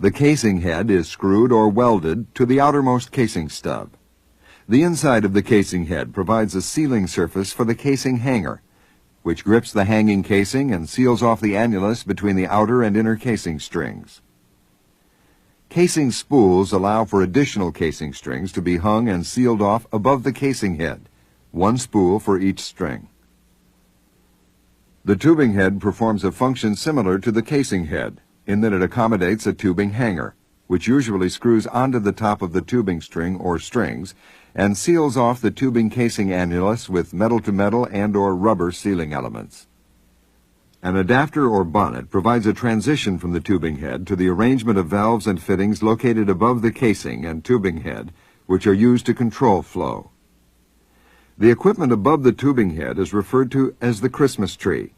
The casing head is screwed or welded to the outermost casing stub. The inside of the casing head provides a sealing surface for the casing hanger, which grips the hanging casing and seals off the annulus between the outer and inner casing strings. Casing spools allow for additional casing strings to be hung and sealed off above the casing head, one spool for each string. The tubing head performs a function similar to the casing head, in that it accommodates a tubing hanger, which usually screws onto the top of the tubing string or strings and seals off the tubing casing annulus with metal-to-metal and/or rubber sealing elements. An adapter or bonnet provides a transition from the tubing head to the arrangement of valves and fittings located above the casing and tubing head, which are used to control flow. The equipment above the tubing head is referred to as the Christmas tree.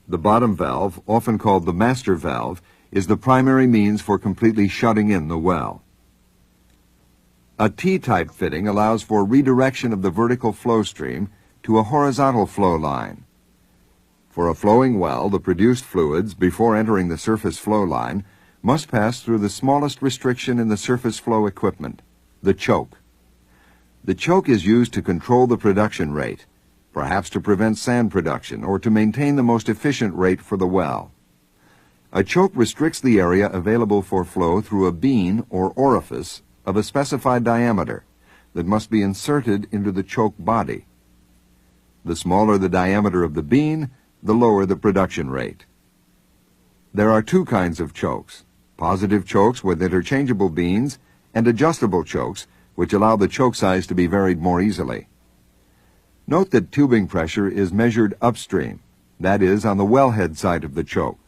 The bottom valve, often called the master valve, is the primary means for completely shutting in the well. A T-type fitting allows for redirection of the vertical flow stream to a horizontal flow line. For a flowing well, the produced fluids, before entering the surface flow line, must pass through the smallest restriction in the surface flow equipment, the choke. The choke is used to control the production rate, perhaps to prevent sand production or to maintain the most efficient rate for the well. A choke restricts the area available for flow through a bean or orifice of a specified diameter that must be inserted into the choke body. The smaller the diameter of the bean, the lower the production rate. There are two kinds of chokes: positive chokes with interchangeable beans and adjustable chokes, which allow the choke size to be varied more easily. Note that tubing pressure is measured upstream, that is, on the wellhead side of the choke.